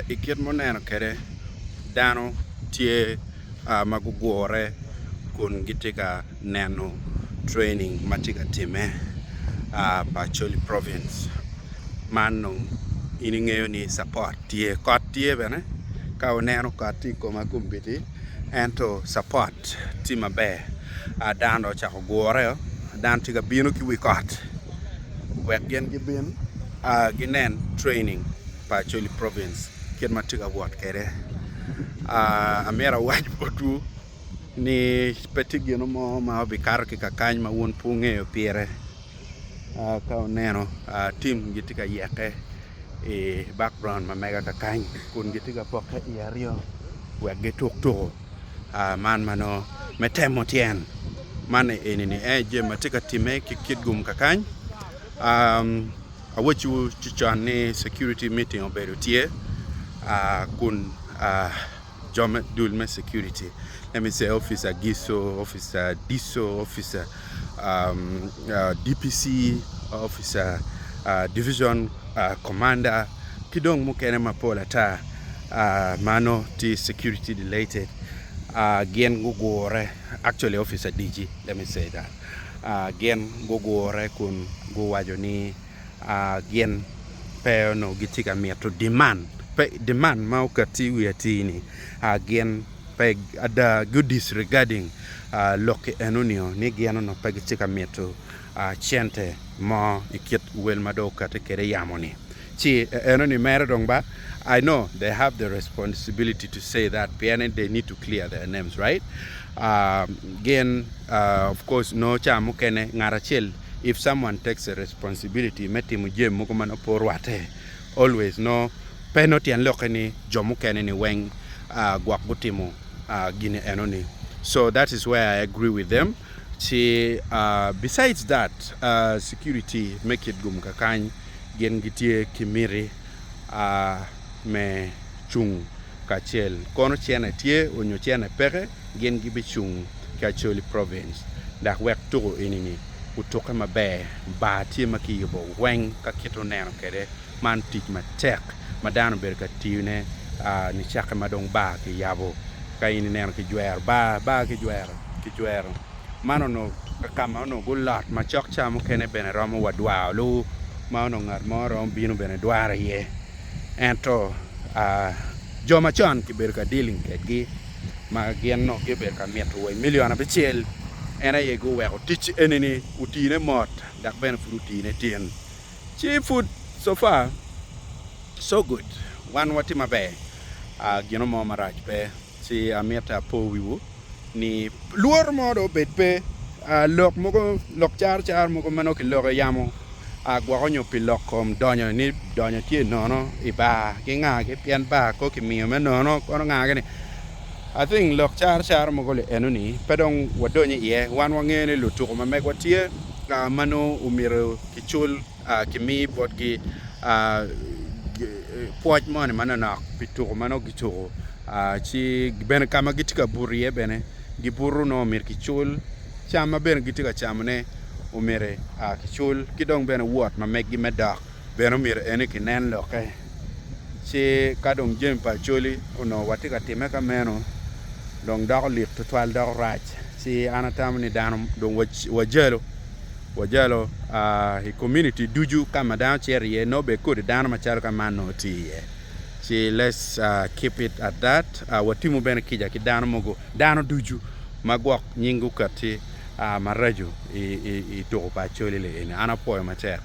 Iket moneno kede dano tie magugure kun gitika neno training matika time Pacholi province mano ining'eyo ni support tie kot tie bene ka uneno kot ti koma kumbiti ento support ti maber dano chako gure dan tika bino ki wi kot wek gen gibin ginen training Pacholi province ket matika wot kede amera waj potu ni petigino mo ma bikar ki kakany ma won pung'eyo pire ka uneno team gitika yeke e background ma mega kakany kun gitika poke yario wek gituk man mano metemo tien mane enini je matika time kikit gum kakany awachu chichon ni security meeting obedo tie kun Jome Dulme security. Let me say Officer Giso, Officer Diso, Officer DPC, Officer Division Commander. Kidong mukene mapola ta mano ti security related. Gen gugore, actually Officer DG, let me say that. Gen gugore kun guwajo ni gen peo no gitika to demand ma ukati wiatini again peg ada goodies regarding loke enunio ni giano no peg chika mieto chente mo ikiet wel madoka te kere yamoni chi enuni mere dongba. I know they have the responsibility to say that PNN they need to clear their names, right? Again of course no chamu kene ngarachel. If someone takes a responsibility metimu jem mukomano porwate always no penalty and lokeni jomukene ni weng gwak butimu gine enoni. So that is where I agree with them. Besides that, security make it gum kakany gen gitie kimiri me chung kachel kono chene tie onyo chene pere gen gibi chung Pacholi province dak wek to inini utoka mabe ba tie makibo weng kakito neno kede man tich matek madano berka tiune ni chaka madong ba ki yabo kaini neno ki jwer ba ki jwer mano no kama no gulat ma chok chamo kene bene romo wadwa lu ma no ngat moro bino bene dwara ye ento joma chon ki berka dealing kegi ma gen no ki berka meto we million abichel ena ye go weko tich enini utine mot dak bene frutine tien chi food so far so good. One wati mabe gino mo marach pe si amieta po wiwu ni luor modo bet pe lok moko lok char moko mano ki lok yamo gwakonyo pi lokom donyo ni donyo tie nono iba ki ngage pian ba ko ki miyo me nono kono ngage ni I think lok char moko le enuni pedong wadonye ye wan wangene lutuko mamek watie mano umiro kichul kimi bot ki puaj mone manana pitoko mano gitoko chi bene kama gitika burie bene giburu no mir kichul chama bene gitika chamne umere kichul kidong bene wot ma megi medak bene mir ene kinen loke chi kadong jem Pacholi ono watika time ka meno dong dak lit to twal dak rach chi anatam ni dano dong wajalo community duju kama down cherry no be could down machar kama no tie let's keep it at that watimu bene kija ki down mogo down duju magwak nyingu kati maraju i to Pacholi le ana poyo macher